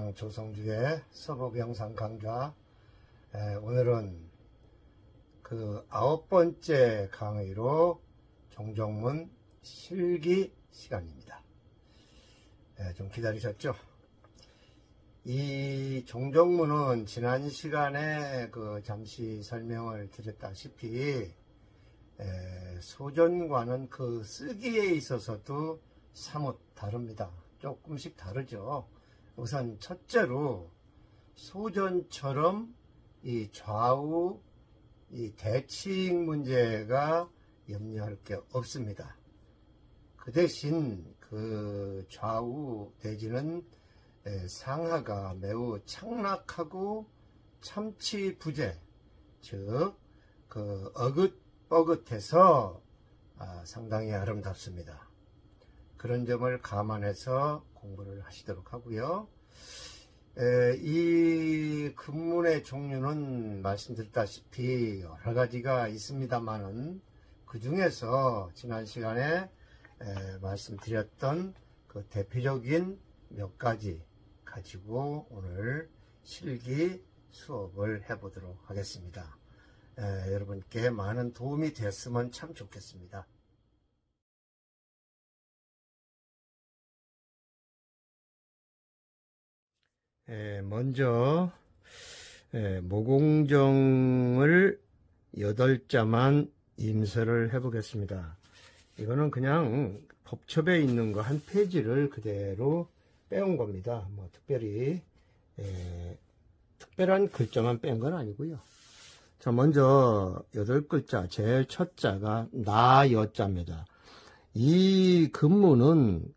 사무장 조성주의 서법 영상 강좌. 오늘은 그 9번째 강의로 종정문 실기 시간입니다. 좀 기다리셨죠? 이 종정문은 지난 시간에 잠시 설명을 드렸다시피 소전과는 그 쓰기에 있어서도 사뭇 다릅니다. 조금씩 다르죠. 우선 첫째로 소전처럼 이 좌우 이 대칭 문제가 염려할 게 없습니다. 그 대신 그 좌우 내지는 상하가 매우 창락하고 참치부재, 즉 그 어긋뻐긋해서 상당히 아름답습니다. 그런 점을 감안해서 공부를 하시도록 하고요. 이 금문의 종류는 말씀드렸다시피 여러 가지가 있습니다만은 그 중에서 지난 시간에 말씀드렸던 그 대표적인 몇 가지 가지고 오늘 실기 수업을 해보도록 하겠습니다. 여러분께 많은 도움이 됐으면 참 좋겠습니다. 먼저 모공정을 8자만 임설을 해 보겠습니다. 이거는 그냥 법첩에 있는 거 한 페이지를 그대로 빼온 겁니다. 뭐 특별히 특별한 글자만 뺀 건 아니고요. 자, 먼저 8글자 제일 첫 자가 나 여자입니다. 이 근문은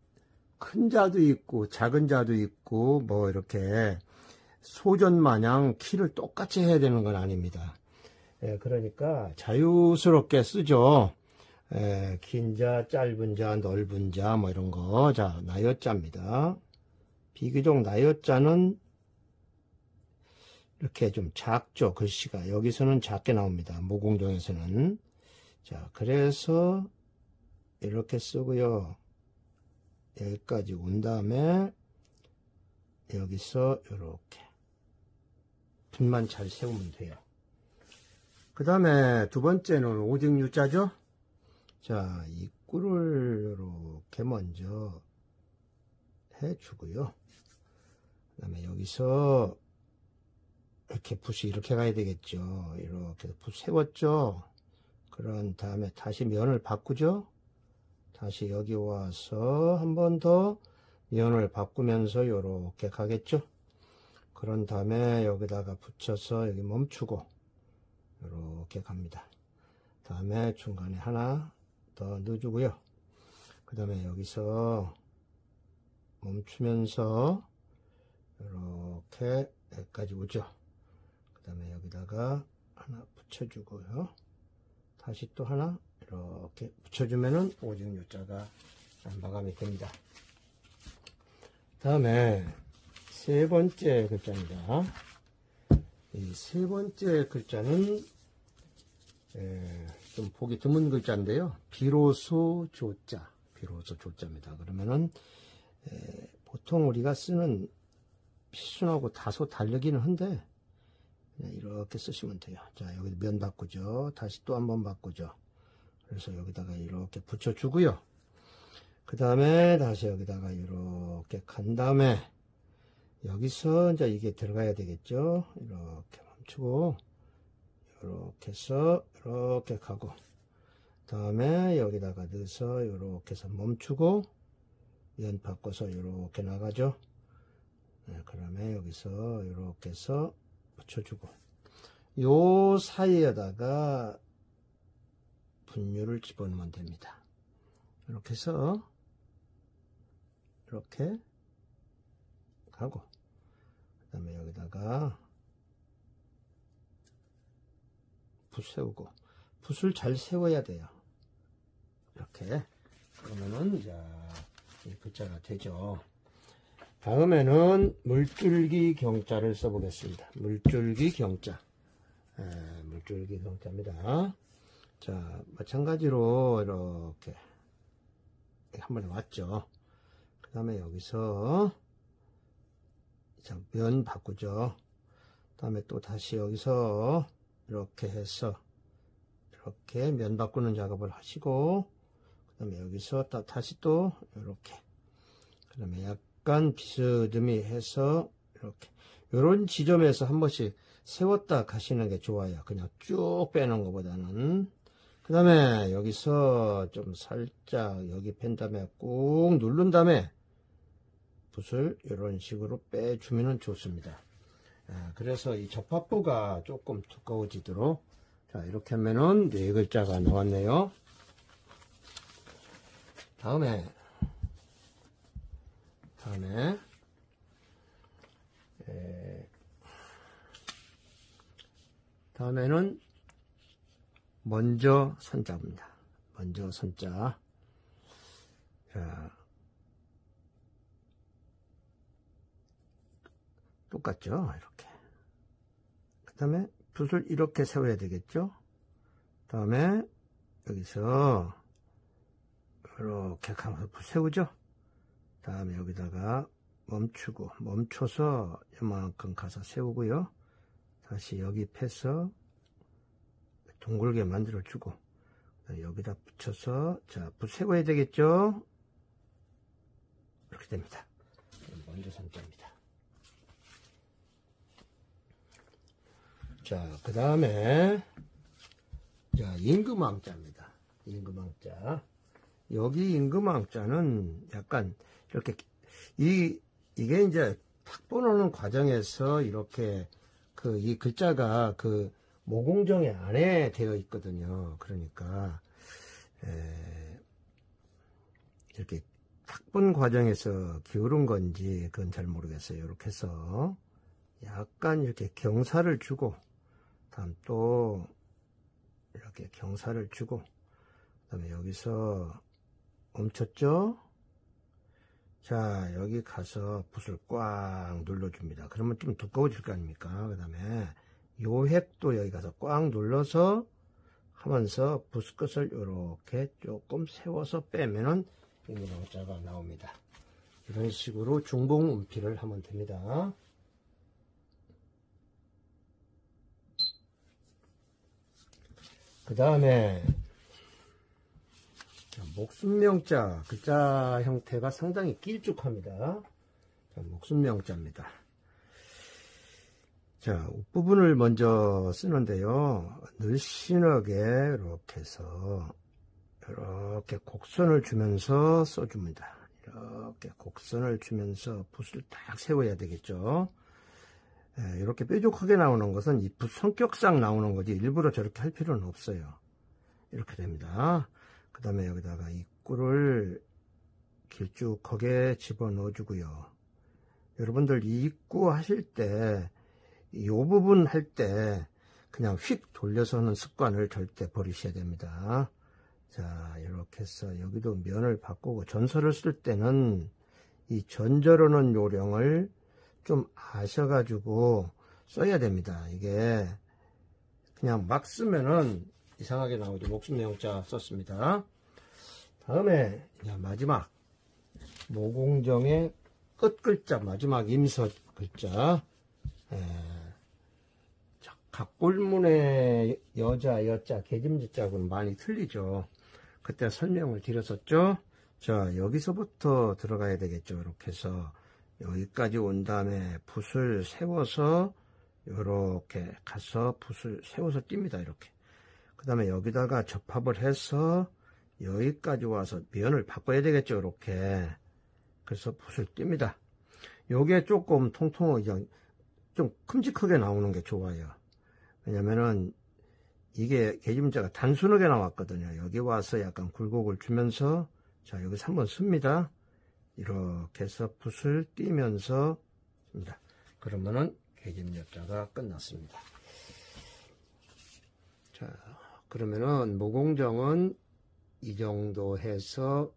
큰 자도 있고 작은 자도 있고 뭐 이렇게 소전 마냥 키를 똑같이 해야 되는 건 아닙니다. 그러니까 자유스럽게 쓰죠. 긴 자, 짧은 자, 넓은 자 뭐 이런 거. 자, 나여자입니다. 비교적 나여자는 이렇게 좀 작죠. 글씨가 여기서는 작게 나옵니다. 모공정에서는. 자, 그래서 이렇게 쓰고요. 여기까지 온 다음에 여기서 이렇게 붓만 잘 세우면 돼요. 그 다음에 두 번째는 오직유자죠. 자, 입구를 이렇게 먼저 해주고요. 그 다음에 여기서 이렇게 붓이 이렇게 가야 되겠죠. 이렇게 붓 세웠죠. 그런 다음에 다시 면을 바꾸죠. 다시 여기 와서 한 번 더 면을 바꾸면서 이렇게 가겠죠. 그런 다음에 여기다가 붙여서 여기 멈추고 이렇게 갑니다. 다음에 중간에 하나 더 넣어주고요. 그 다음에 여기서 멈추면서 이렇게 여기까지 오죠. 그 다음에 여기다가 하나 붙여주고요. 다시 또 하나 이렇게 붙여주면은 오직유자가 마감이 됩니다. 다음에 세 번째 글자입니다. 이 세 번째 글자는 좀 보기 드문 글자인데요. 비로소 조자, 비로소 조자입니다. 그러면은 보통 우리가 쓰는 필순하고 다소 다르기는 한데 이렇게 쓰시면 돼요. 자, 여기 면 바꾸죠. 다시 또 한번 바꾸죠. 그래서 여기다가 이렇게 붙여주고요. 그 다음에 다시 여기다가 이렇게 간 다음에 여기서 이제 이게 들어가야 되겠죠. 이렇게 멈추고 이렇게 해서 이렇게 가고 다음에 여기다가 넣어서 이렇게 해서 멈추고 면 바꿔서 이렇게 나가죠. 그 다음에 여기서 이렇게 해서 붙여주고 요 사이에다가 분유를 집어넣으면 됩니다. 이렇게 해서 이렇게 가고 그 다음에 여기다가 붓 세우고 붓을 잘 세워야 돼요. 이렇게 그러면은 이제 이 글자가 되죠. 다음에는 물줄기 경자를 써보겠습니다. 물줄기 경자. 물줄기 경자입니다. 자, 마찬가지로 이렇게 한 번에 왔죠. 그 다음에 여기서 자, 면 바꾸죠. 다음에 또 다시 여기서 이렇게 해서 이렇게 면 바꾸는 작업을 하시고, 그 다음에 여기서 다시 또 이렇게, 그 다음에 약간 비스듬히 해서 이렇게 요런 지점에서 한 번씩 세웠다 가시는 게 좋아요. 그냥 쭉 빼는 것보다는. 그 다음에 여기서 좀 살짝 여기 펜 다음에 꾹 누른 다음에 붓을 이런 식으로 빼주면 좋습니다. 그래서 이 접합부가 조금 두꺼워지도록, 자, 이렇게 하면은 네 글자가 나왔네요. 다음에는 먼저 선자입니다. 먼저 선자. 자, 똑같죠? 이렇게. 그 다음에 붓을 이렇게 세워야 되겠죠? 다음에 여기서 이렇게 가면서 붓 세우죠? 다음에 여기다가 멈춰서 이만큼 가서 세우고요. 다시 여기 패서 둥글게 만들어주고, 여기다 붙여서, 자, 붓 세워야 되겠죠? 이렇게 됩니다. 먼저 선자입니다. 자, 그 다음에, 자, 임금왕자입니다. 임금왕자. 여기 임금왕자는 약간 이렇게, 이게 이제 탁 보는 과정에서 이렇게 이 글자가 모공정의 안에 되어 있거든요. 그러니까, 이렇게 탁 본 과정에서 기울은 건지 그건 잘 모르겠어요. 이렇게 해서 약간 이렇게 경사를 주고, 다음 또 이렇게 경사를 주고, 그 다음에 여기서 멈췄죠? 자, 여기 가서 붓을 꽉 눌러줍니다. 그러면 좀 두꺼워질 거 아닙니까? 그 다음에 요 획도 여기 가서 꽉 눌러서 하면서 붓 끝을 이렇게 조금 세워서 빼면은 임금왕자가 나옵니다. 이런 식으로 중봉 운필을 하면 됩니다. 그 다음에 목순명자 글자 형태가 상당히 길쭉합니다. 자, 목순명자입니다. 자, 웃부분을 먼저 쓰는데요. 늘씬하게 이렇게 해서 이렇게 곡선을 주면서 써줍니다. 이렇게 곡선을 주면서 붓을 딱 세워야 되겠죠. 이렇게 뾰족하게 나오는 것은 이 붓 성격상 나오는 거지 일부러 저렇게 할 필요는 없어요. 이렇게 됩니다. 그 다음에 여기다가 입구를 길쭉하게 집어넣어 주고요. 여러분들 이 입구 하실 때 이 부분 할 때 그냥 휙 돌려서 하는 습관을 절대 버리셔야 됩니다. 자, 이렇게 해서 여기도 면을 바꾸고, 전설을 쓸 때는 이 전절하는 요령을 좀 아셔가지고 써야 됩니다. 이게 그냥 막 쓰면은 이상하게 나오죠. 목순명자 썼습니다. 다음에 이제 마지막 모공정의 끝 글자, 마지막 임서 글자. 각골문의 여자 계집자하고는 많이 틀리죠. 그때 설명을 드렸었죠. 자, 여기서부터 들어가야 되겠죠. 이렇게 해서 여기까지 온 다음에 붓을 세워서 이렇게 가서 붓을 세워서 띱니다. 이렇게. 그 다음에 여기다가 접합을 해서 여기까지 와서 면을 바꿔야 되겠죠. 이렇게. 그래서 붓을 띱니다. 요게 조금 통통하게 좀 큼직하게 나오는 게 좋아요. 왜냐면은 이게 계집자가 단순하게 나왔거든요. 여기 와서 약간 굴곡을 주면서, 자, 여기서 한번 씁니다. 이렇게 해서 붓을 띄면서 씁니다. 그러면은 계집자가 끝났습니다. 자, 그러면은 모공정은 이 정도 해서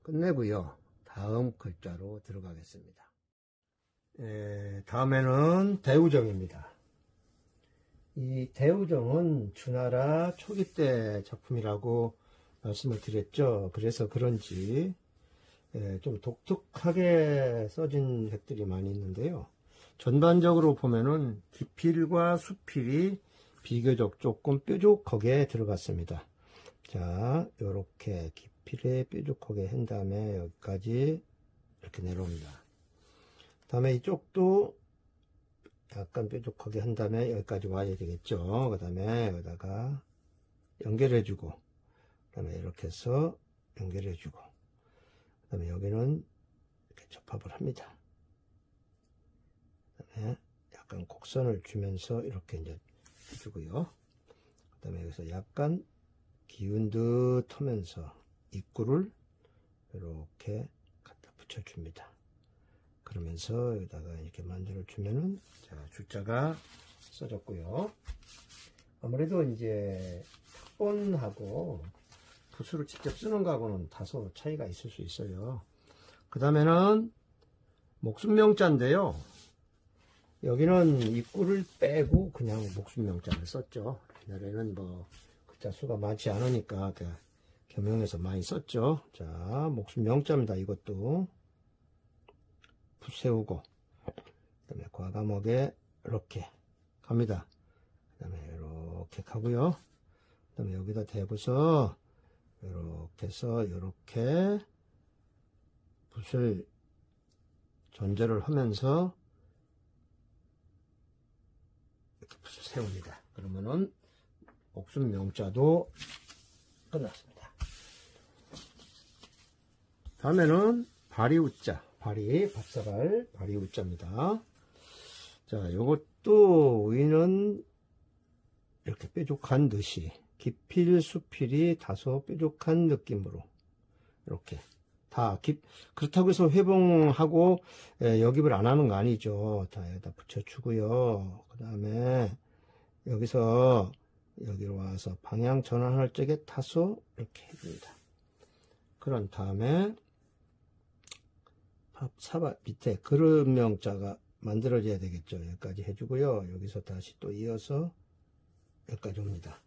끝내고요. 다음 글자로 들어가겠습니다. 다음에는 대우정입니다. 이 대우정은 주나라 초기 때 작품이라고 말씀을 드렸죠. 그래서 그런지 예, 좀 독특하게 써진 획들이 많이 있는데요. 전반적으로 보면은 기필과 수필이 비교적 조금 뾰족하게 들어갔습니다. 자, 요렇게 기필에 뾰족하게 한 다음에 여기까지 이렇게 내려옵니다. 다음에 이쪽도 약간 뾰족하게 한 다음에 여기까지 와야 되겠죠. 그 다음에 여기다가 연결해주고, 그 다음에 이렇게 해서 연결해주고, 그 다음에 여기는 이렇게 접합을 합니다. 그 다음에 약간 곡선을 주면서 이렇게 이제 해주고요. 그 다음에 여기서 약간 기운 듯 하면서 입구를 이렇게 갖다 붙여줍니다. 그러면서 여기다가 이렇게 만들어 주면은 자, 줄자가 써졌고요. 아무래도 이제 탁본하고 붓으로 직접 쓰는 거하고는 다소 차이가 있을 수 있어요. 그 다음에는 목순명자인데요. 여기는 입구를 빼고 그냥 목순명자를 썼죠. 옛날에는 뭐 글자 수가 많지 않으니까 겸용해서 많이 썼죠. 자, 목순명자입니다. 이것도 붓 세우고, 그 다음에 과감하게 이렇게 갑니다. 그 다음에 이렇게 가고요. 그 다음에 여기다 대고서 이렇게 해서 이렇게 붓을 전제를 하면서 이렇게 붓을 세웁니다. 그러면은 목순명자도 끝났습니다. 다음에는 바리우자, 밥사갈 바리우자입니다. 자, 요것도 위는 이렇게 뾰족한 듯이 기필, 수필이 다소 뾰족한 느낌으로 이렇게 다 그렇다고 해서 회봉하고 여깁을 안 하는 거 아니죠. 다 여기다 붙여주고요. 그 다음에 여기서 여기로 와서 방향 전환할 적에 다소 이렇게 해줍니다. 그런 다음에 사바 밑에 그릇명자가 만들어져야 되겠죠. 여기까지 해주고요. 여기서 다시 또 이어서 여기까지 옵니다.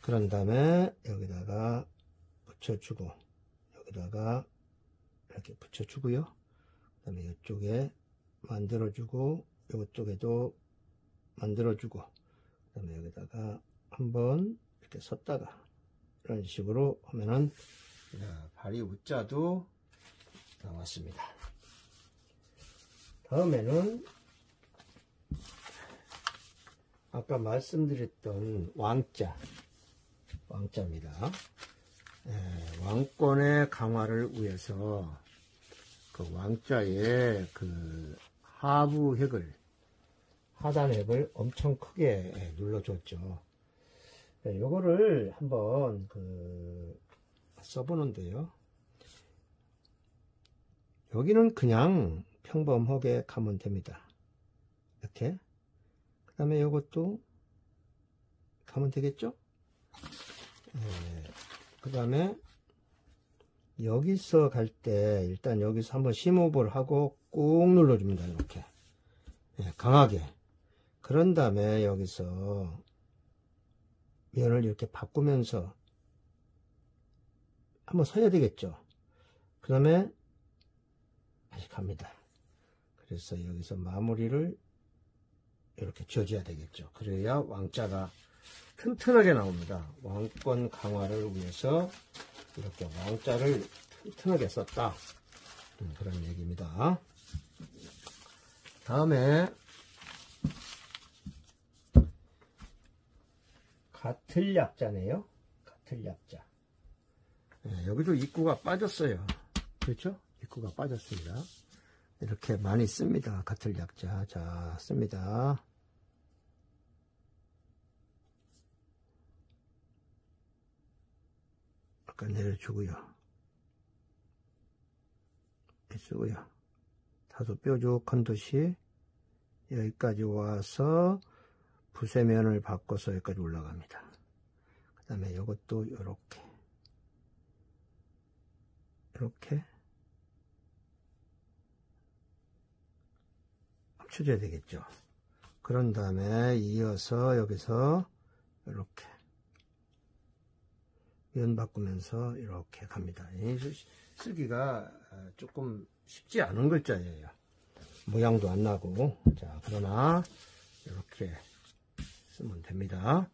그런 다음에 여기다가 붙여주고, 여기다가 이렇게 붙여주고요. 그 다음에 이쪽에 만들어주고, 이쪽에도 만들어주고, 그 다음에 여기다가 한번 이렇게 섰다가 이런 식으로 하면은 바리우자도 나왔습니다. 다음에는 아까 말씀드렸던 왕자입니다. 왕권의 강화를 위해서 그 왕자의 그 하단획을 엄청 크게 눌러줬죠. 요거를 한번 써보는데요. 여기는 그냥 평범하게 가면 됩니다. 이렇게. 그 다음에 이것도 가면 되겠죠? 그 다음에 여기서 갈 때 일단 여기서 한번 심호흡을 하고 꾹 눌러줍니다. 이렇게. 강하게. 그런 다음에 여기서 면을 이렇게 바꾸면서 한번 서야 되겠죠? 그 다음에 다시 갑니다. 그래서 여기서 마무리를 이렇게 지어줘야 되겠죠. 그래야 왕자가 튼튼하게 나옵니다. 왕권 강화를 위해서 이렇게 왕자를 튼튼하게 썼다. 그런 얘기입니다. 다음에 가틀약자네요. 가틀약자. 여기도 입구가 빠졌어요. 그렇죠? 입구가 빠졌습니다. 이렇게 많이 씁니다. 가틀약자. 자, 씁니다. 아까 내려주고요. 쓰고요. 다소 뾰족한 듯이 여기까지 와서 붓의 면을 바꿔서 여기까지 올라갑니다. 그 다음에 이것도 이렇게 합쳐줘야 되겠죠. 그런 다음에 이어서 여기서 이렇게 면 바꾸면서 이렇게 갑니다. 쓰기가 조금 쉽지 않은 글자예요. 모양도 안 나고. 자, 그러나 이렇게 쓰면 됩니다.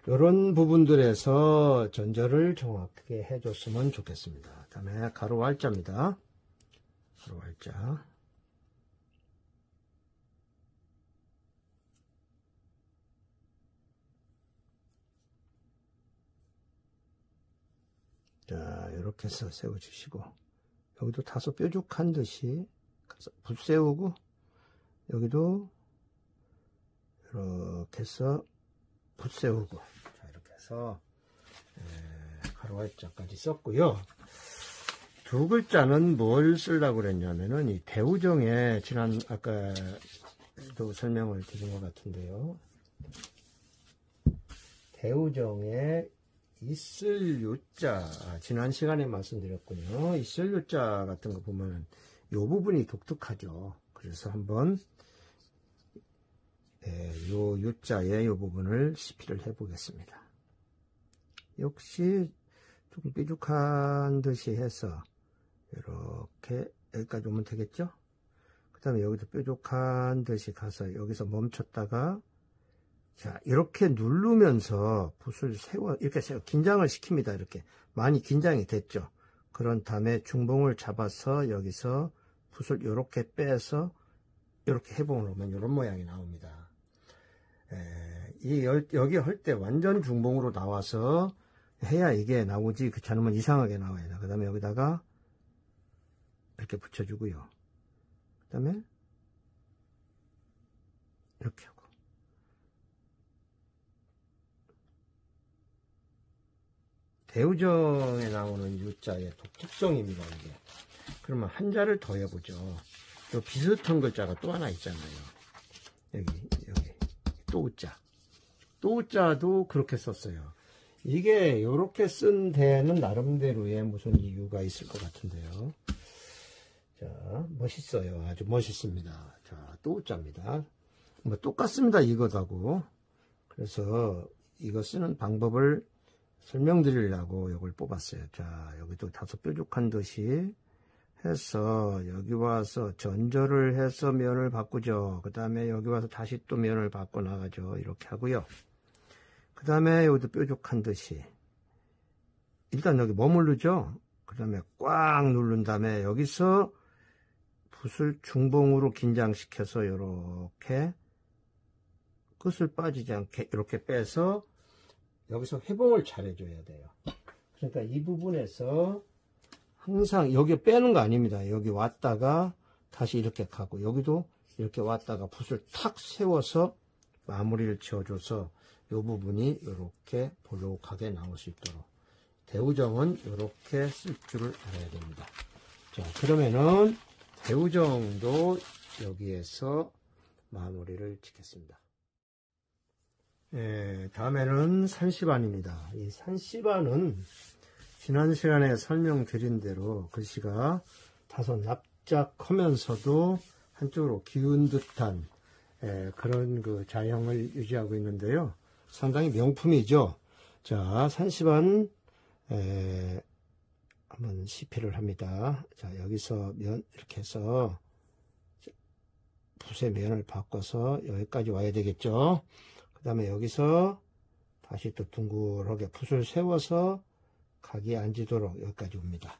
이런 부분들에서 전절을 정확하게 해줬으면 좋겠습니다. 다음에 가로 R자입니다. 가로 R자. 자, 이렇게 해서 세워주시고, 여기도 다소 뾰족한 듯이 붓 세우고, 여기도 이렇게 해서 붓 세우고, 자, 이렇게 해서 가로 R자까지 썼고요. 두 글자는 뭘 쓰려고 그랬냐면은 이 대우정에 지난 아까도 설명을 드린 것 같은데요. 대우정에 있을 요자, 지난 시간에 말씀드렸군요. 있을 요자 같은 거 보면 이 부분이 독특하죠. 그래서 한번 요 요자의 이 부분을 시피를 해 보겠습니다. 역시 조금 삐죽한 듯이 해서 이렇게 여기까지 오면 되겠죠. 그 다음에 여기도 뾰족한 듯이 가서 여기서 멈췄다가, 자, 이렇게 누르면서 붓을 이렇게 긴장을 시킵니다. 이렇게 많이 긴장이 됐죠. 그런 다음에 중봉을 잡아서 여기서 붓을 이렇게 빼서 이렇게 해봉을 하면 이런 모양이 나옵니다. 여기 할 때 완전 중봉으로 나와서 해야 이게 나오지, 그렇지 않으면 이상하게 나와요. 그 다음에 여기다가 이렇게 붙여주고요. 그 다음에 이렇게 하고, 대우정에 나오는 유자의 독특성입니다. 이게. 그러면 한자를 더 해보죠. 또 비슷한 글자가 또 하나 있잖아요. 여기 또우자. 또우자도 그렇게 썼어요. 이게 이렇게 쓴 데는 나름대로의 무슨 이유가 있을 것 같은데요. 자, 멋있어요. 아주 멋있습니다. 자, 또우자입니다. 뭐 똑같습니다. 이것하고. 그래서 이거 쓰는 방법을 설명드리려고 이걸 뽑았어요. 자, 여기도 다소 뾰족한 듯이 해서 여기 와서 전절을 해서 면을 바꾸죠. 그 다음에 여기 와서 다시 또 면을 바꿔 나가죠. 이렇게 하고요. 그 다음에 여기도 뾰족한 듯이 일단 여기 머무르죠. 그 다음에 꽉 누른 다음에 여기서 붓을 중봉으로 긴장시켜서 이렇게 끝을 빠지지 않게 이렇게 빼서 여기서 회봉을 잘 해줘야 돼요. 그러니까 이 부분에서 항상 여기 빼는 거 아닙니다. 여기 왔다가 다시 이렇게 가고, 여기도 이렇게 왔다가 붓을 탁 세워서 마무리를 지어줘서 이 부분이 이렇게 볼록하게 나올 수 있도록, 대우정은 이렇게 쓸 줄을 알아야 됩니다. 자, 그러면은 대우정도 여기에서 마무리를 짓겠습니다. 다음에는 산시반입니다. 이 산시반은 지난 시간에 설명드린 대로 글씨가 다소 납작하면서도 한쪽으로 기운 듯한 그런 그 자형을 유지하고 있는데요. 상당히 명품이죠. 자, 산시반 한번 시피를 합니다. 자, 여기서 면 이렇게 해서 붓의 면을 바꿔서 여기까지 와야 되겠죠. 그 다음에 여기서 다시 또 둥글하게 붓을 세워서 각이 앉도록 여기까지 옵니다.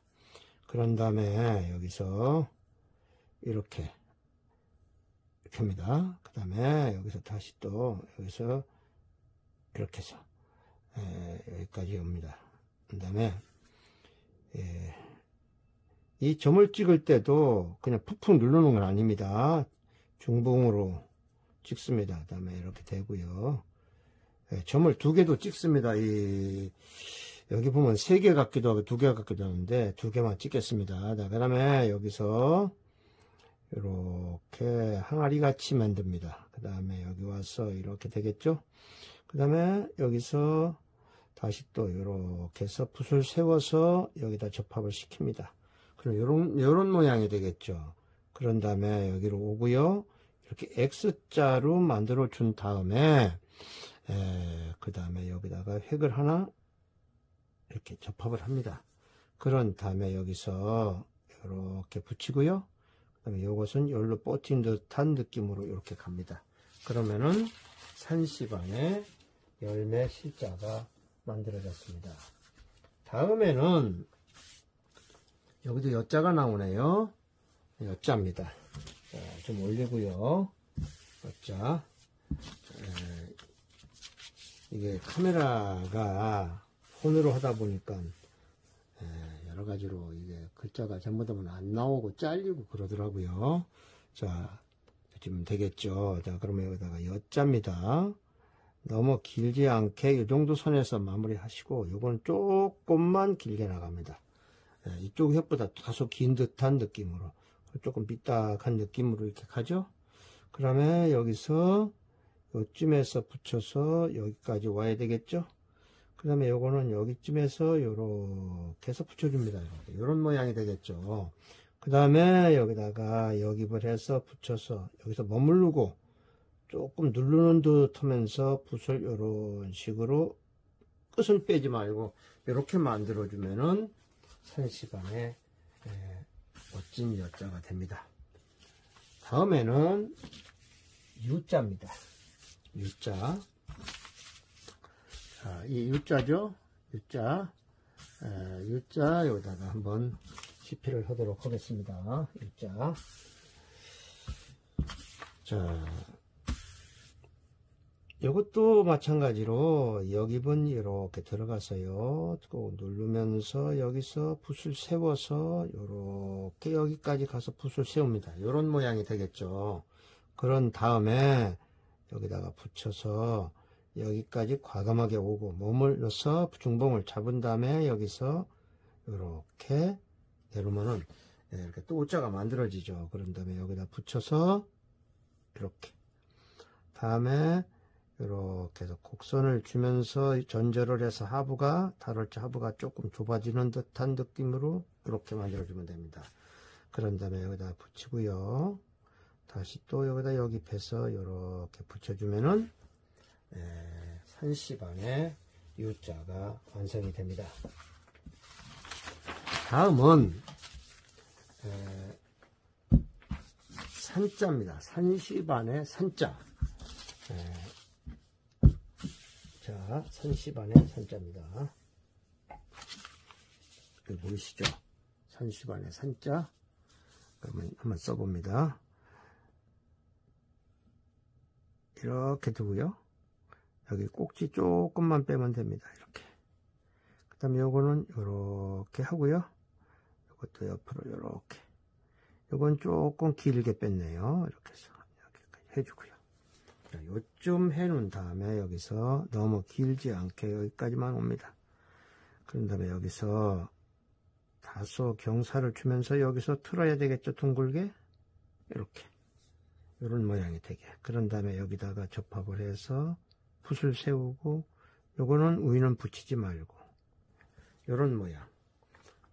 그런 다음에 여기서 이렇게 합니다. 그 다음에 여기서 다시 또 여기서 이렇게 해서 여기까지 옵니다. 그 다음에 이 점을 찍을 때도 그냥 푹푹 누르는 건 아닙니다. 중봉으로 찍습니다. 그 다음에 이렇게 되고요. 점을 두 개도 찍습니다. 여기 보면 3개 같기도 하고 2개 같기도 하는데 2개만 찍겠습니다. 그 다음에 여기서 이렇게 항아리 같이 만듭니다. 그 다음에 여기 와서 이렇게 되겠죠. 그 다음에 여기서 다시 또 이렇게 해서 붓을 세워서 여기다 접합을 시킵니다. 그럼 요런 모양이 되겠죠. 그런 다음에 여기로 오고요. 이렇게 X자로 만들어 준 다음에 그 다음에 여기다가 획을 하나 이렇게 접합을 합니다. 그런 다음에 여기서 이렇게 붙이고요. 그 다음에 이것은 열로 뻗친 듯한 느낌으로 이렇게 갑니다. 그러면은 산시반의 열매 실자가 만들어졌습니다. 다음에는 여기도 여자가 나오네요. 여자입니다. 자, 좀 올리고요. 여자. 이게 카메라가 폰으로 하다 보니까 여러 가지로 이게 글자가 전부 다 안 나오고 잘리고 그러더라고요. 자, 지금 되겠죠. 자, 그러면 여기다가 여자입니다. 너무 길지 않게 이 정도 선에서 마무리 하시고, 요건 조금만 길게 나갑니다. 이쪽 혓보다 다소 긴 듯한 느낌으로, 조금 삐딱한 느낌으로 이렇게 가죠. 그 다음에 여기서 요쯤에서 붙여서 여기까지 와야 되겠죠. 그 다음에 요거는 여기쯤에서 요렇게 해서 붙여줍니다. 이런 모양이 되겠죠. 그 다음에 여기다가 역입을 해서 붙여서 여기서 머무르고 조금 누르는 듯 하면서 붓을 이런 식으로 끝을 빼지 말고 이렇게 만들어 주면은 산시반의 멋진 여자가 됩니다. 다음에는 U자입니다. U자. 자, 이 U자죠. U자. U자 여기다가 한번 시피를 하도록 하겠습니다. U자. 자, 이것도 마찬가지로 역입은 이렇게 들어가서요. 꼭 누르면서 여기서 붓을 세워서 이렇게 여기까지 가서 붓을 세웁니다. 이런 모양이 되겠죠. 그런 다음에 여기다가 붙여서 여기까지 과감하게 오고 몸을 넣어서 중봉을 잡은 다음에 여기서 이렇게 내려오면은 이렇게 또 U자가 만들어지죠. 그런 다음에 여기다 붙여서 이렇게 다음에 이렇게 해서 곡선을 주면서 전절을 해서 하부가 다룰자 하부가 조금 좁아지는 듯한 느낌으로 이렇게 만들어주면 됩니다. 그런 다음에 여기다 붙이고요. 다시 또 여기다 역입해서 이렇게 붙여주면은 산시반의 U자가 완성이 됩니다. 다음은 산자입니다. 산시반의 산자. 자, 산시반의 산자입니다. 여기 보이시죠? 산시반의 산자. 그러면 한번 써봅니다. 이렇게 두고요. 여기 꼭지 조금만 빼면 됩니다. 이렇게. 그 다음에 요거는 요렇게 하고요. 이것도 옆으로 요렇게. 요건 조금 길게 뺐네요. 이렇게 해서 여기까지 해주고요. 자, 요쯤 해놓은 다음에 여기서 너무 길지 않게 여기까지만 옵니다. 그런 다음에 여기서 다소 경사를 주면서 여기서 틀어야 되겠죠. 둥글게. 이렇게. 이런 모양이 되게. 그런 다음에 여기다가 접합을 해서 붓을 세우고 요거는 위는 붙이지 말고 이런 모양.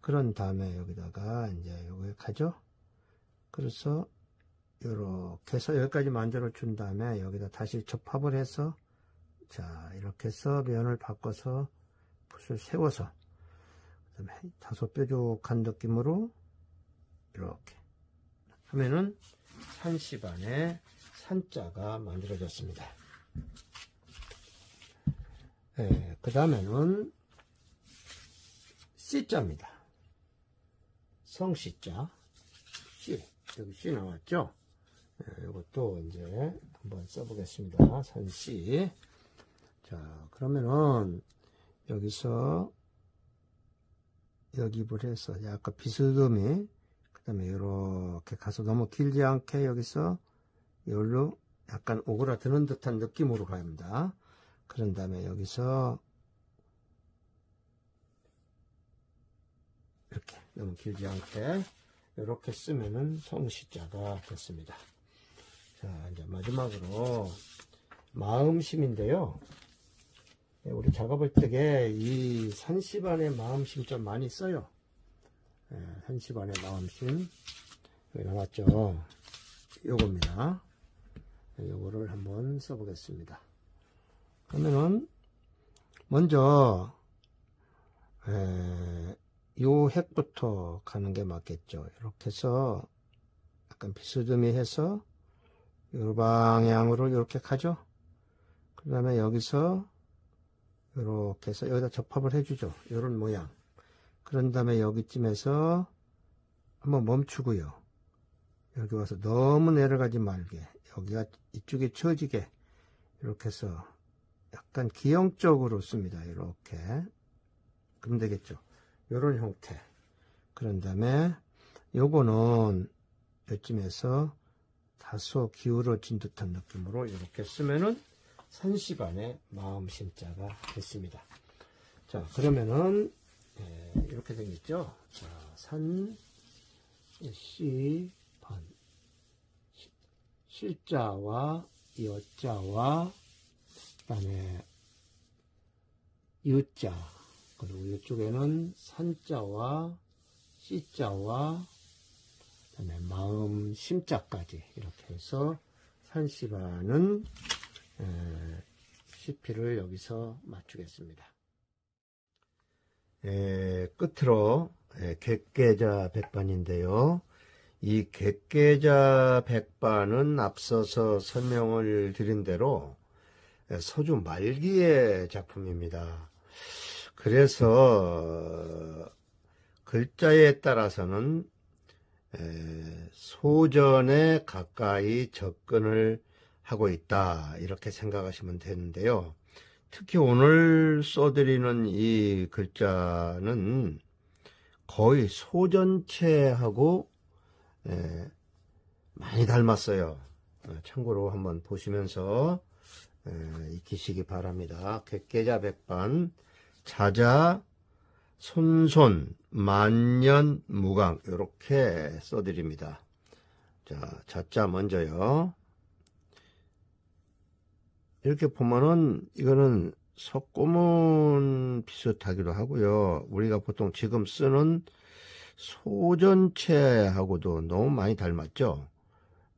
그런 다음에 여기다가 이제 요거 가죠. 그래서 요렇게 해서 여기까지 만들어 준 다음에 여기다 다시 접합을 해서 자 이렇게 해서 면을 바꿔서 붓을 세워서 그다음에 다소 뾰족한 느낌으로 이렇게 하면은 산시반의 산자가 만들어졌습니다. 그 다음에는 C자입니다. 성씨자. C. 여기 C 나왔죠? 이것도 이제 한번 써보겠습니다. 산씨. 자, 그러면은 여기서 역입을 해서 약간 비스듬히 그 다음에 이렇게 가서 너무 길지 않게 여기서 여기로 약간 오그라드는 듯한 느낌으로 가야 합니다. 그런 다음에 여기서 이렇게 너무 길지 않게 이렇게 쓰면은 성시자가 됐습니다. 자, 이제 마지막으로 마음심인데요. 우리 작업할 때에 이 산시반의 마음심 좀 많이 써요. 산시반의 마음심 여기 나왔죠. 요겁니다. 요거를 한번 써보겠습니다. 그러면은 먼저 요 핵부터 가는 게 맞겠죠. 이렇게 해서 약간 비스듬히 해서 요 방향으로 이렇게 가죠. 그 다음에 여기서 이렇게 해서 여기다 접합을 해주죠. 이런 모양. 그런 다음에 여기쯤에서 한번 멈추고요. 여기 와서 너무 내려가지 말게, 여기가 이쪽에 처지게 이렇게 해서 약간 기형적으로 씁니다. 이렇게. 그럼 되겠죠. 이런 형태. 그런 다음에 요거는 요쯤에서 다소 기울어진 듯한 느낌으로 이렇게 쓰면은 산시반의 마음심자가 됐습니다. 자, 그러면은 이렇게 생겼죠. 자, 산시반, 실자와 여자와 그다음에 유자, 그리고 이쪽에는 산자와 시자와 그다음에 마음 심자까지 이렇게 해서 산시반은 시피를 여기서 맞추겠습니다. 끝으로 객계자 백반인데요. 이 객계자 백반은 앞서서 설명을 드린 대로 서주 말기의 작품입니다. 그래서 글자에 따라서는 소전에 가까이 접근을 하고 있다, 이렇게 생각하시면 되는데요. 특히 오늘 써드리는 이 글자는 거의 소전체하고 많이 닮았어요. 참고로 한번 보시면서 익히시기 바랍니다. 객계자 백반, 자자, 손손, 만년, 무강, 이렇게 써드립니다. 자, 자자 먼저요. 이렇게 보면은 이거는 석고문 비슷하기도 하고요. 우리가 보통 지금 쓰는 소전체하고도 너무 많이 닮았죠.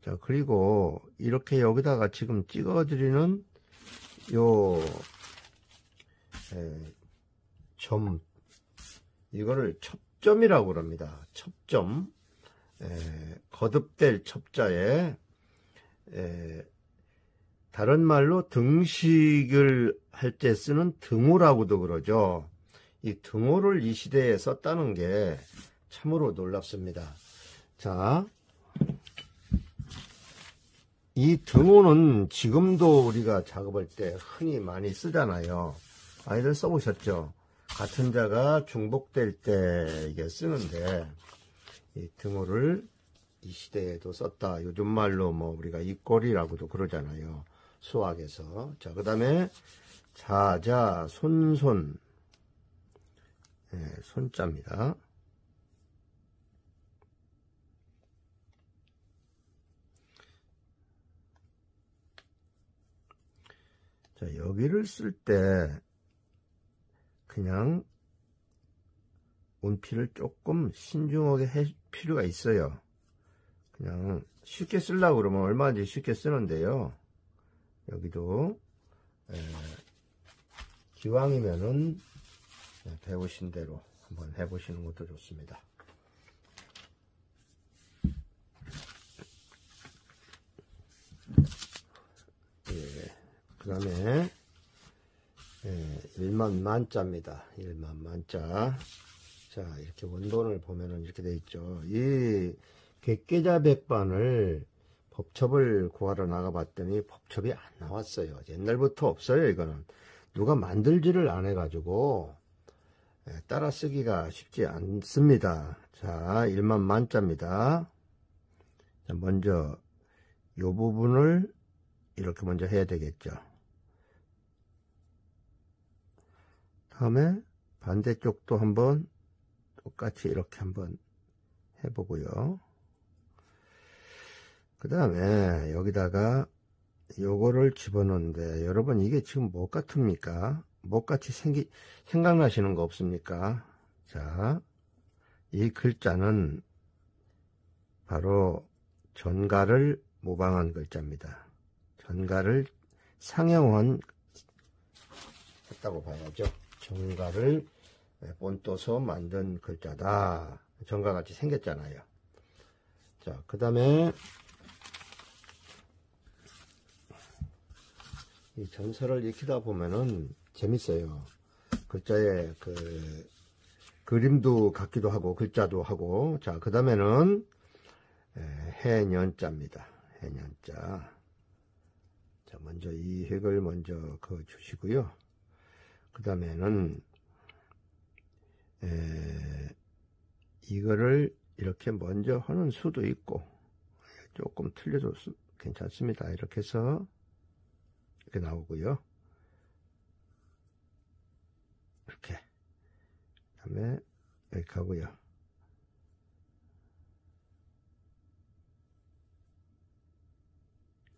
자, 그리고 이렇게 여기다가 지금 찍어드리는 요 점, 이거를 첩점이라고 그럽니다. 첩점. 거듭될 첩자에 다른 말로 등식을 할 때 쓰는 등호라고도 그러죠. 이 등호를 이 시대에 썼다는 게 참으로 놀랍습니다. 자, 이 등호는 지금도 우리가 작업할 때 흔히 많이 쓰잖아요. 많이들 써보셨죠? 같은 자가 중복될 때 이게 쓰는데, 이 등호를 이 시대에도 썼다. 요즘 말로 뭐 우리가 입꼬리라고도 그러잖아요. 수학에서. 자, 그 다음에 자자, 손손, 손자입니다. 자, 여기를 쓸 때 그냥 운필을 조금 신중하게 할 필요가 있어요. 그냥 쉽게 쓰려고 그러면 얼마든지 쉽게 쓰는데요. 여기도 기왕이면은 배우신 대로 한번 해보시는 것도 좋습니다. 그 다음에 일만만자입니다. 일만만자. 자, 이렇게 원본을 보면은 이렇게 되어 있죠. 이 객계자 백반을 법첩을 구하러 나가봤더니 법첩이 안 나왔어요. 옛날부터 없어요. 이거는 누가 만들지를 안 해가지고 따라 쓰기가 쉽지 않습니다. 자, 일만만자입니다. 자, 먼저 요 부분을 이렇게 먼저 해야 되겠죠. 다음에 반대쪽도 한번 똑같이 이렇게 한번 해보고요. 그 다음에 여기다가 요거를 집어넣는데, 여러분 이게 지금 뭐 같습니까? 뭐같이 생각나시는 거 없습니까? 자, 이 글자는 바로 전가를 모방한 글자입니다. 전가를 상형한 했다고 봐야죠. 전가를 본떠서 만든 글자다. 전과 같이 생겼잖아요. 자, 그 다음에 이 전설을 익히다 보면은 재밌어요. 글자에 그 그림도 같기도 하고 글자도 하고. 자, 그 다음에는 해년자입니다. 해년자. 자, 먼저 이 획을 먼저 그어 주시고요. 그 다음에는 이거를 이렇게 먼저 하는 수도 있고, 조금 틀려도 괜찮습니다. 이렇게 해서 이렇게 나오고요. 이렇게. 그 다음에 여기 가고요.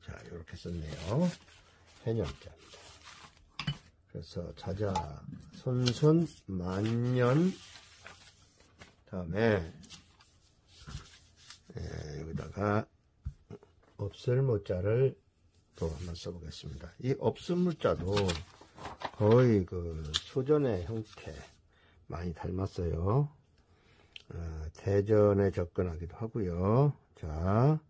자, 이렇게 썼네요. 해년자입니다. 그래서 자자, 손손, 만년, 다음에 여기다가 없을 무자를 또 한번 써보겠습니다. 이 없을 무자도 거의 그 소전의 형태 많이 닮았어요. 대전에 접근하기도 하고요. 자,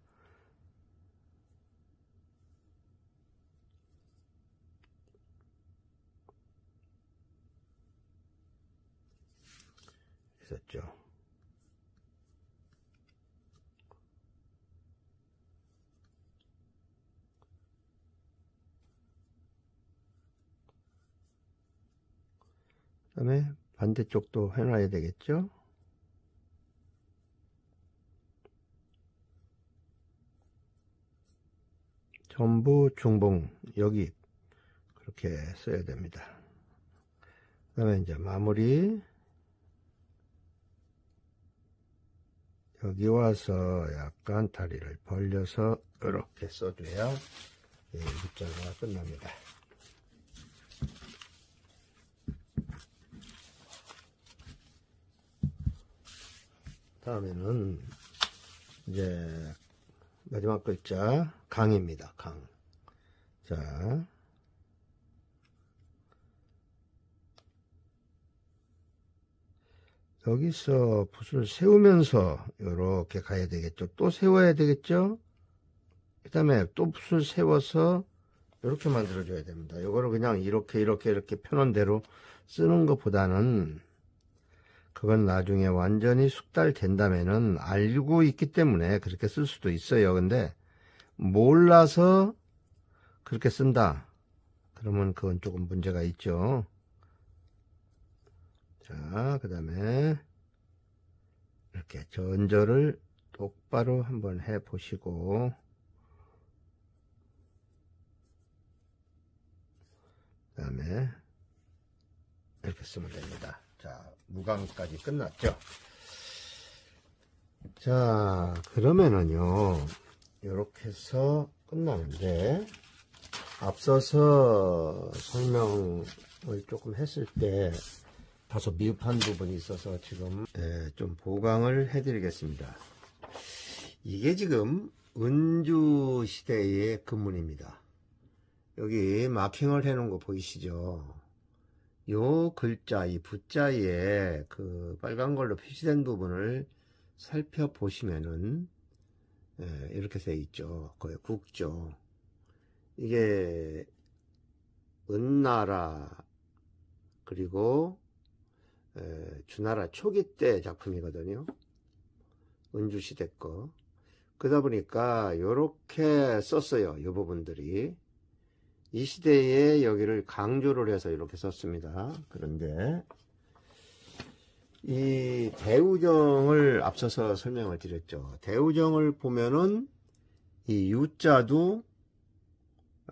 있었죠. 그 다음에 반대쪽도 해놔야 되겠죠. 전부 중봉, 여기 그렇게 써야 됩니다. 그 다음에 이제 마무리. 여기 와서 약간 다리를 벌려서 이렇게 써줘야 문자가 끝납니다. 다음에는 이제 마지막 글자 강입니다. 강. 자, 여기서 붓을 세우면서 이렇게 가야 되겠죠. 또 세워야 되겠죠. 그 다음에 또 붓을 세워서 이렇게 만들어줘야 됩니다. 이거를 그냥 이렇게 펴놓은 대로 쓰는 것보다는, 그건 나중에 완전히 숙달된다면은 알고 있기 때문에 그렇게 쓸 수도 있어요. 근데 몰라서 그렇게 쓴다, 그러면 그건 조금 문제가 있죠. 자, 그 다음에 이렇게 전절을 똑바로 한번 해 보시고, 그 다음에 이렇게 쓰면 됩니다. 자, 무강까지 끝났죠. 자, 그러면은요, 이렇게 해서 끝나는데, 앞서서 설명을 조금 했을 때 다소 미흡한 부분이 있어서 지금 좀 보강을 해 드리겠습니다. 이게 지금 은주 시대의 금문입니다. 여기 마킹을 해 놓은 거 보이시죠? 요 글자, 이 붓자에 그 빨간 걸로 표시된 부분을 살펴보시면은 이렇게 되어 있죠. 거의 국조. 이게 은나라 그리고 주나라 초기 때 작품이거든요. 은주시대 거. 그러다 보니까 요렇게 썼어요. 이 부분들이. 이 시대에 여기를 강조를 해서 이렇게 썼습니다. 그런데 이 대우정을 앞서서 설명을 드렸죠. 대우정을 보면은 이 유자도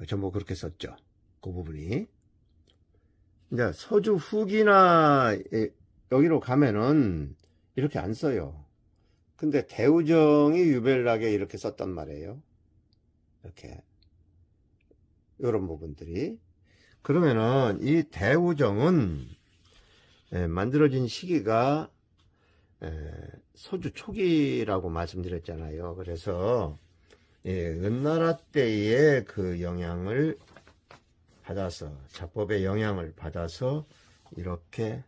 전부 그렇게 썼죠. 그 부분이. 이제 서주 후기나 여기로 가면은 이렇게 안 써요. 근데 대우정이 유별나게 이렇게 썼단 말이에요. 이렇게. 이런 부분들이. 그러면은 이 대우정은 만들어진 시기가 서주 초기라고 말씀드렸잖아요. 그래서 은나라 때의 그 영향을 받아서, 자법의 영향을 받아서 이렇게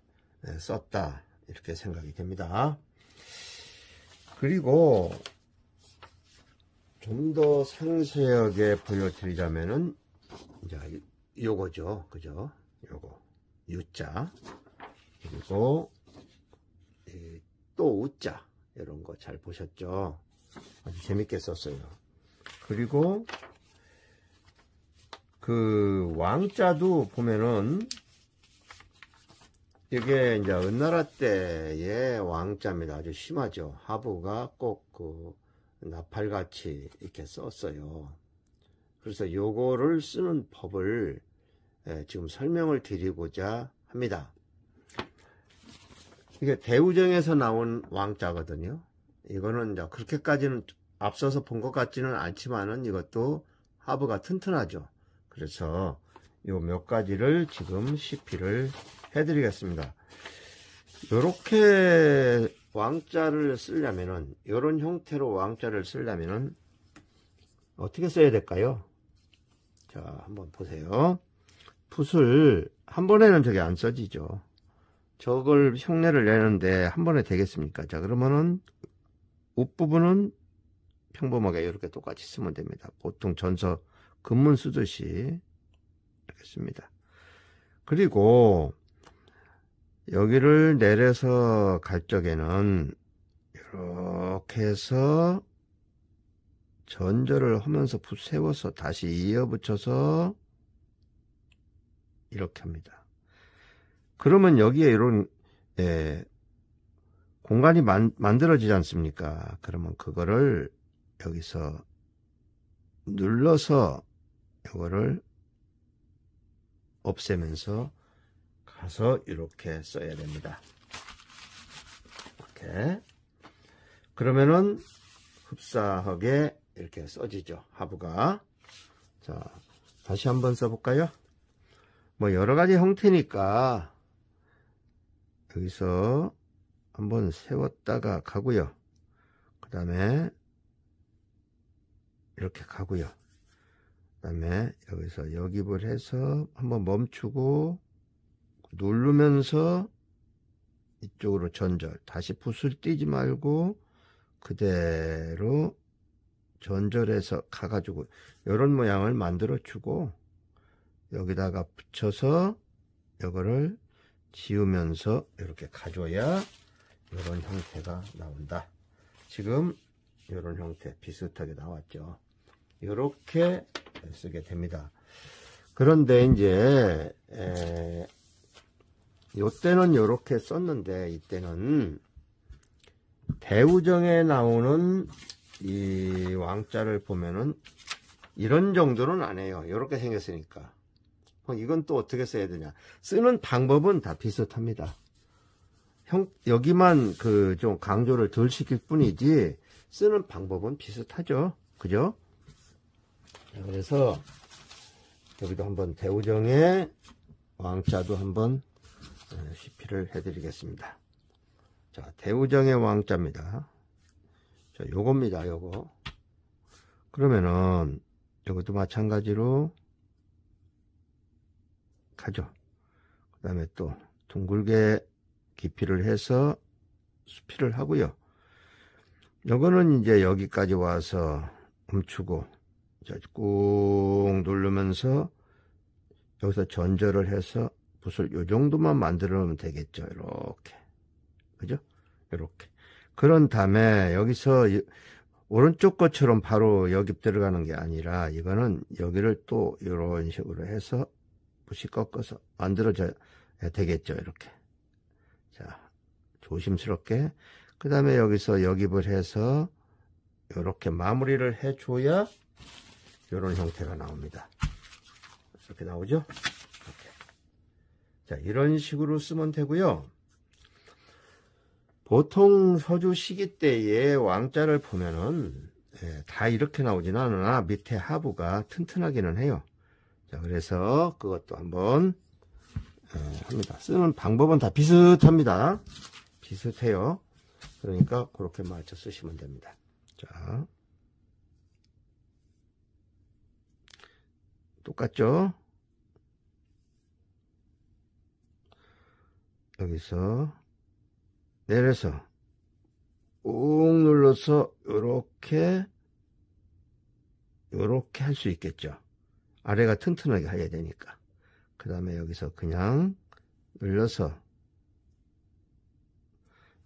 썼다 이렇게 생각이 됩니다. 그리고 좀 더 상세하게 보여드리자면은 이제 요거죠, 그죠? 요거 U자, 그리고 또 U자, 이런 거 잘 보셨죠? 아주 재밌게 썼어요. 그리고 그 왕자도 보면은 이게 이제 은나라 때의 왕자입니다. 아주 심하죠. 하부가 꼭 그 나팔같이 이렇게 썼어요. 그래서 요거를 쓰는 법을 지금 설명을 드리고자 합니다. 이게 대우정에서 나온 왕자거든요. 이거는 이제 그렇게까지는 앞서서 본 것 같지는 않지만은 이것도 하부가 튼튼하죠. 그래서 요 몇 가지를 지금 CP를 해드리겠습니다. 요렇게 왕자를 쓰려면은, 요런 형태로 왕자를 쓰려면은 어떻게 써야 될까요? 자, 한번 보세요. 붓을 한 번에는 저게 안 써지죠. 저걸 흉내를 내는데 한 번에 되겠습니까? 자, 그러면은 옷부분은 평범하게 이렇게 똑같이 쓰면 됩니다. 보통 전서 금문 쓰듯이 이렇게 씁니다. 그리고 여기를 내려서 갈 적에는 이렇게 해서 전절을 하면서 붓 세워서 다시 이어붙여서 이렇게 합니다. 그러면 여기에 이런 공간이 만들어지지 않습니까? 그러면 그거를 여기서 눌러서 이거를 없애면서 가서 이렇게 써야 됩니다. 이렇게. 그러면은 흡사하게 이렇게 써지죠. 하부가. 자, 다시 한번 써볼까요? 뭐 여러가지 형태니까 여기서 한번 세웠다가 가고요. 그 다음에 이렇게 가고요. 그 다음에 여기서 역입을 해서 한번 멈추고 누르면서 이쪽으로 전절, 다시 붓을 띄지 말고 그대로 전절해서 가가지고 이런 모양을 만들어 주고 여기다가 붙여서 이거를 지우면서 이렇게 가줘야 이런 형태가 나온다. 지금 이런 형태 비슷하게 나왔죠. 이렇게 쓰게 됩니다. 그런데 이제 이때는 이렇게 썼는데 이때는 대우정에 나오는 이 왕자를 보면은 이런 정도는 안 해요. 이렇게 생겼으니까. 이건 또 어떻게 써야 되냐. 쓰는 방법은 다 비슷합니다. 여기만 그 좀 강조를 덜 시킬 뿐이지 쓰는 방법은 비슷하죠. 그죠? 그래서 여기도 한번 대우정의 왕자도 한번 CP를 해드리겠습니다. 자, 대우정의 왕자입니다. 자, 요겁니다. 요거. 그러면은 이것도 마찬가지로 가죠. 그 다음에 또 둥글게 깊이를 해서 수필을 하고요. 요거는 이제 여기까지 와서 멈추고 꾹 누르면서 여기서 전절을 해서 붓을 요 정도만 만들어 놓으면 되겠죠. 이렇게. 그죠? 이렇게. 그런 다음에 여기서 오른쪽 것처럼 바로 여기 들어가는 게 아니라 이거는 여기를 또 이런 식으로 해서 붓이 꺾어서 만들어져야 되겠죠. 이렇게. 자, 조심스럽게. 그 다음에 여기서 역입을 해서 이렇게 마무리를 해줘야 이런 형태가 나옵니다. 이렇게 나오죠? 이렇게. 자, 이런 식으로 쓰면 되고요. 보통 서주 시기 때의 왕자를 보면은 다 이렇게 나오진 않으나 밑에 하부가 튼튼하기는 해요. 자, 그래서 그것도 한번 합니다. 쓰는 방법은 다 비슷합니다. 비슷해요. 그러니까 그렇게 맞춰 쓰시면 됩니다. 자, 똑같죠? 여기서 내려서 꾹 눌러서 요렇게 할 수 있겠죠. 아래가 튼튼하게 해야 되니까. 그 다음에 여기서 그냥 눌러서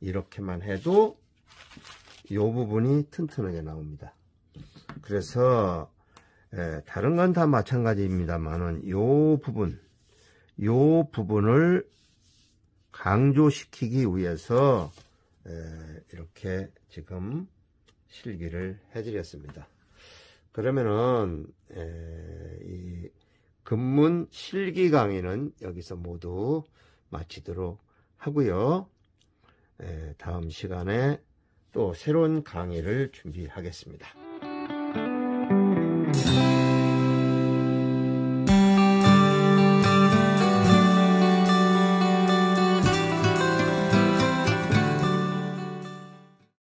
이렇게만 해도 이 부분이 튼튼하게 나옵니다. 그래서 다른 건 다 마찬가지입니다만은 이 부분을 강조시키기 위해서 이렇게 지금 실기를 해드렸습니다. 그러면은 이 금문 실기 강의는 여기서 모두 마치도록 하고요. 다음 시간에 또 새로운 강의를 준비하겠습니다.